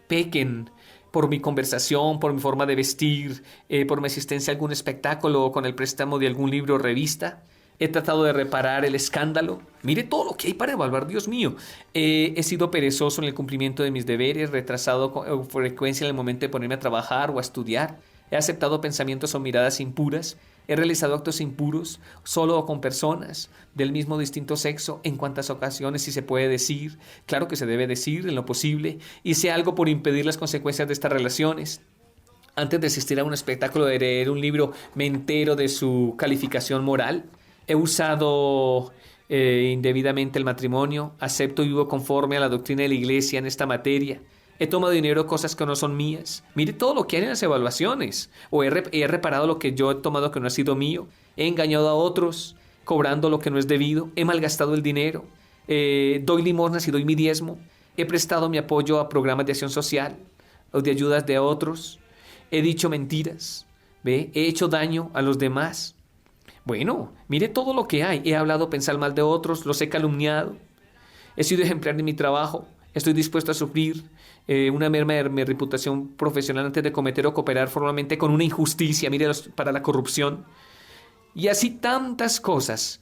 pequen por mi conversación, por mi forma de vestir, por mi asistencia a algún espectáculo o con el préstamo de algún libro o revista. He tratado de reparar el escándalo. Mire todo lo que hay para evaluar, Dios mío. He sido perezoso en el cumplimiento de mis deberes, retrasado con frecuencia en el momento de ponerme a trabajar o a estudiar. He aceptado pensamientos o miradas impuras. He realizado actos impuros solo o con personas del mismo distinto sexo. En cuántas ocasiones, si se puede decir, claro que se debe decir en lo posible. Hice algo por impedir las consecuencias de estas relaciones. Antes de asistir a un espectáculo, de leer un libro, me entero de su calificación moral. He usado indebidamente el matrimonio. Acepto y vivo conforme a la doctrina de la Iglesia en esta materia. He tomado dinero, cosas que no son mías. Mire todo lo que hay en las evaluaciones. O he reparado lo que yo he tomado que no ha sido mío. He engañado a otros, cobrando lo que no es debido. He malgastado el dinero. Doy limosnas y doy mi diezmo. He prestado mi apoyo a programas de acción social o de ayudas de otros. He dicho mentiras. ¿Ve? He hecho daño a los demás. Bueno, mire todo lo que hay. He hablado, pensar mal de otros, los he calumniado. He sido ejemplar en mi trabajo. Estoy dispuesto a sufrir una merma de mi reputación profesional antes de cometer o cooperar formalmente con una injusticia, mire, para la corrupción. Y así tantas cosas.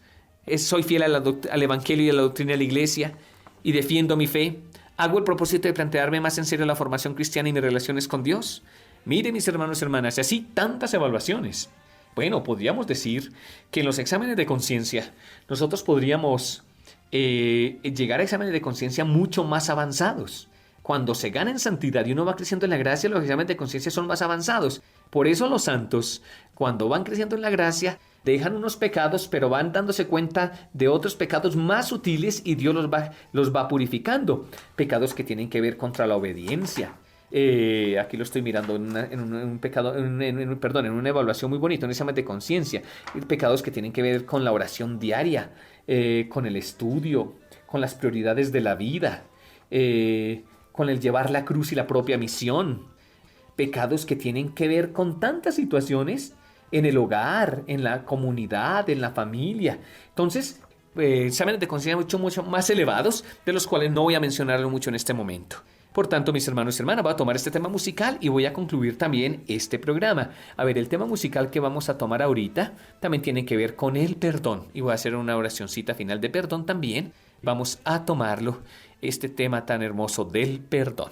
Soy fiel al Evangelio y a la doctrina de la Iglesia y defiendo mi fe. Hago el propósito de plantearme más en serio la formación cristiana y mis relaciones con Dios. Mire, mis hermanos y hermanas, y así tantas evaluaciones. Bueno, podríamos decir que en los exámenes de conciencia nosotros podríamos llegar a exámenes de conciencia mucho más avanzados. Cuando se gana en santidad y uno va creciendo en la gracia, los exámenes de conciencia son más avanzados. Por eso los santos, cuando van creciendo en la gracia, dejan unos pecados, pero van dándose cuenta de otros pecados más sutiles y Dios los va purificando. Pecados que tienen que ver contra la obediencia. Aquí lo estoy mirando en una evaluación muy bonita, un examen de conciencia. Pecados que tienen que ver con la oración diaria, con el estudio, con las prioridades de la vida, con el llevar la cruz y la propia misión. Pecados que tienen que ver con tantas situaciones en el hogar, en la comunidad, en la familia. Entonces, exámenes de conciencia mucho más elevados, de los cuales no voy a mencionarlo mucho en este momento. Por tanto, mis hermanos y hermanas, voy a tomar este tema musical y voy a concluir también este programa. A ver, el tema musical que vamos a tomar ahorita también tiene que ver con el perdón. Y voy a hacer una oracioncita final de perdón también. Vamos a tomarlo, este tema tan hermoso del perdón.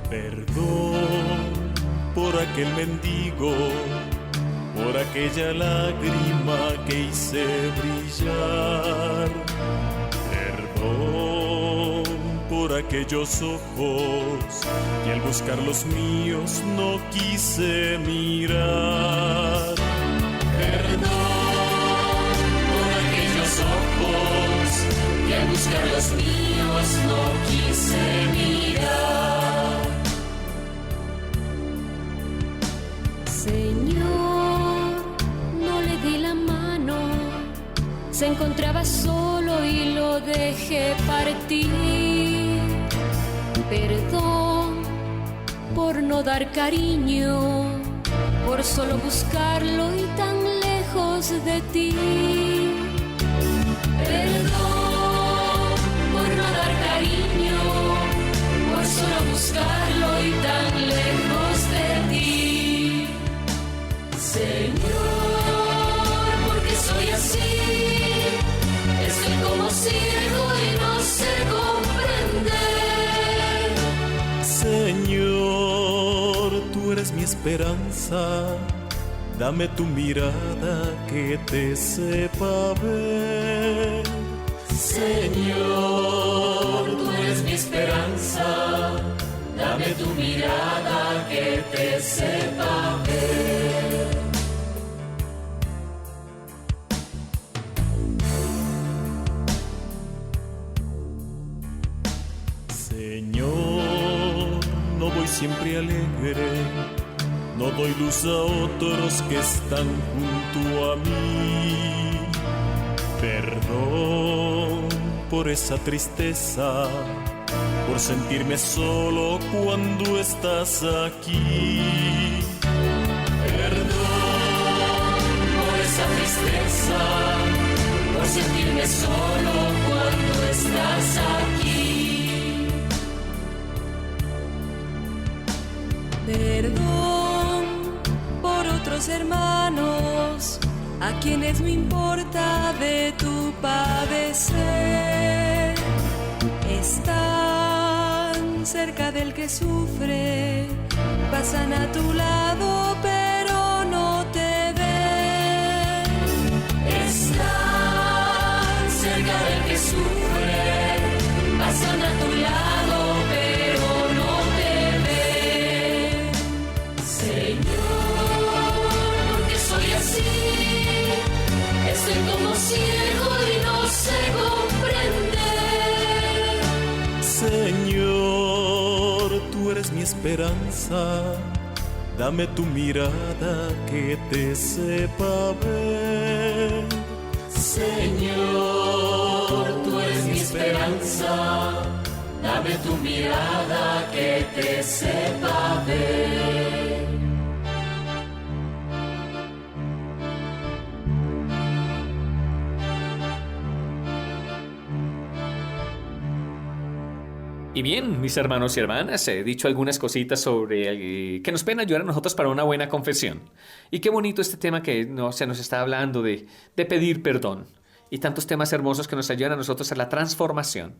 Perdón por aquel mendigo, por aquella lágrima que hice brillar. Perdón por aquellos ojos que al buscar los míos no quise mirar. Perdón por aquellos ojos que al buscar los míos no quise mirar. Señor, no le di la mano, se encontraba solo y lo dejé partir. Perdón por no dar cariño, por solo buscarlo y tan lejos de ti. Perdón por no dar cariño, por solo buscarlo y tan lejos de ti. Señor, porque soy así, estoy como ciego y no sé comprender. Señor, tú eres mi esperanza, dame tu mirada que te sepa ver. Señor, tú eres mi esperanza, dame tu mirada que te sepa ver. Señor, no voy siempre alegre, no doy luz a otros que están junto a mí. Perdón por esa tristeza, por sentirme solo cuando estás aquí. Perdón por esa tristeza, por sentirme solo cuando estás aquí. Perdón por otros hermanos a quienes no importa de tu padecer. Están cerca del que sufre, pasan a tu lado pero no te ven. Están cerca del que sufre, pasan a tu lado pero no te ven. Señor, porque soy así, estoy como ciego y no sé comprender. Señor, tú eres mi esperanza, dame tu mirada que te sepa ver. Señor, tú eres mi esperanza, dame tu mirada que te sepa ver. Y bien, mis hermanos y hermanas, he dicho algunas cositas sobre que nos pueden ayudar a nosotros para una buena confesión. Y qué bonito este tema que se nos está hablando de pedir perdón. Y tantos temas hermosos que nos ayudan a nosotros a la transformación.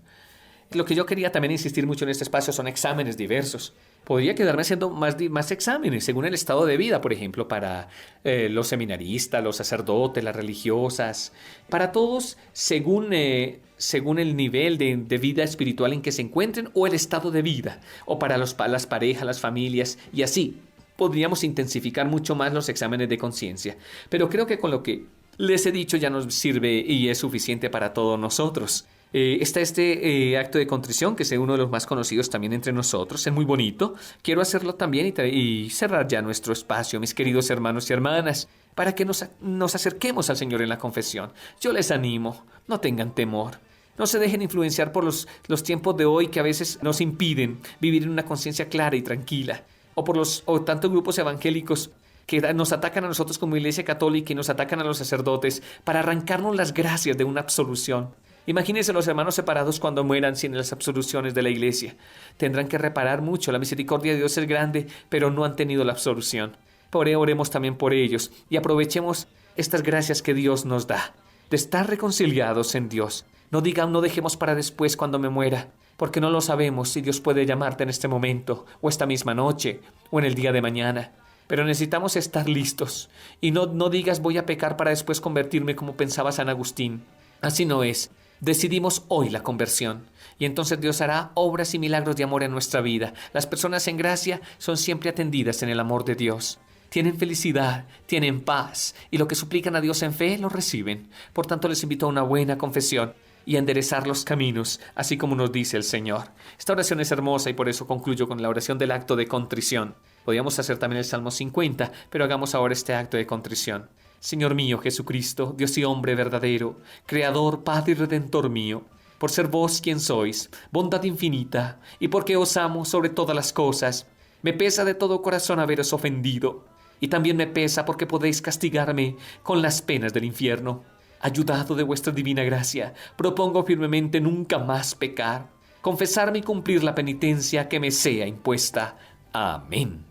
Lo que yo quería también insistir mucho en este espacio son exámenes diversos. Podría quedarme haciendo más exámenes según el estado de vida, por ejemplo, para los seminaristas, los sacerdotes, las religiosas, para todos según el nivel de vida espiritual en que se encuentren o el estado de vida, o para las parejas, las familias, y así podríamos intensificar mucho más los exámenes de conciencia. Pero creo que con lo que les he dicho ya nos sirve y es suficiente para todos nosotros. Está este acto de contrición, que es uno de los más conocidos también entre nosotros, es muy bonito. Quiero hacerlo también y cerrar ya nuestro espacio, mis queridos hermanos y hermanas, para que nos acerquemos al Señor en la confesión. Yo les animo, no tengan temor. No se dejen influenciar por los tiempos de hoy que a veces nos impiden vivir en una conciencia clara y tranquila, o por tantos grupos evangélicos que nos atacan a nosotros como Iglesia Católica y nos atacan a los sacerdotes para arrancarnos las gracias de una absolución. Imagínense los hermanos separados cuando mueran sin las absoluciones de la Iglesia. Tendrán que reparar mucho. La misericordia de Dios es grande, pero no han tenido la absolución. Oremos también por ellos y aprovechemos estas gracias que Dios nos da, de estar reconciliados en Dios. No dejemos para después cuando me muera, porque no lo sabemos si Dios puede llamarte en este momento, o esta misma noche, o en el día de mañana. Pero necesitamos estar listos. Y no digas voy a pecar para después convertirme como pensaba San Agustín. Así no es. Decidimos hoy la conversión y entonces Dios hará obras y milagros de amor en nuestra vida. Las personas en gracia son siempre atendidas en el amor de Dios. Tienen felicidad, tienen paz y lo que suplican a Dios en fe lo reciben. Por tanto, les invito a una buena confesión y a enderezar los caminos, así como nos dice el Señor. Esta oración es hermosa y por eso concluyo con la oración del acto de contrición. Podríamos hacer también el Salmo 50, pero hagamos ahora este acto de contrición. Señor mío Jesucristo, Dios y hombre verdadero, Creador, Padre y Redentor mío, por ser vos quien sois, bondad infinita, y porque os amo sobre todas las cosas, me pesa de todo corazón haberos ofendido, y también me pesa porque podéis castigarme con las penas del infierno. Ayudado de vuestra divina gracia, propongo firmemente nunca más pecar, confesarme y cumplir la penitencia que me sea impuesta. Amén.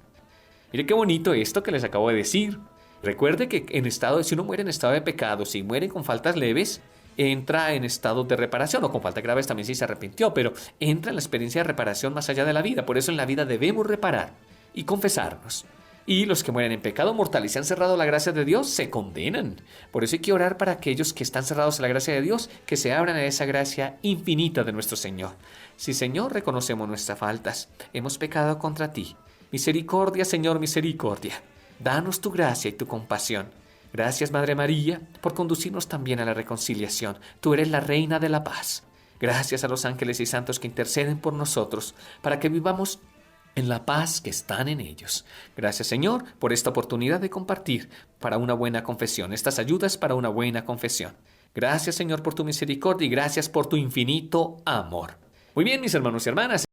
Mire qué bonito esto que les acabo de decir. Recuerde que si uno muere en estado de pecado, si muere con faltas leves, entra en estado de reparación, o con faltas graves también si se arrepintió, pero entra en la experiencia de reparación más allá de la vida. Por eso en la vida debemos reparar y confesarnos. Y los que mueren en pecado mortal y se han cerrado la gracia de Dios, se condenan. Por eso hay que orar para aquellos que están cerrados a la gracia de Dios, que se abran a esa gracia infinita de nuestro Señor. Sí, Señor, reconocemos nuestras faltas. Hemos pecado contra ti. Misericordia, Señor, misericordia. Danos tu gracia y tu compasión. Gracias, Madre María, por conducirnos también a la reconciliación. Tú eres la Reina de la Paz. Gracias a los ángeles y santos que interceden por nosotros, para que vivamos en la paz que están en ellos. Gracias, Señor, por esta oportunidad de compartir para una buena confesión, estas ayudas para una buena confesión. Gracias, Señor, por tu misericordia y gracias por tu infinito amor. Muy bien, mis hermanos y hermanas.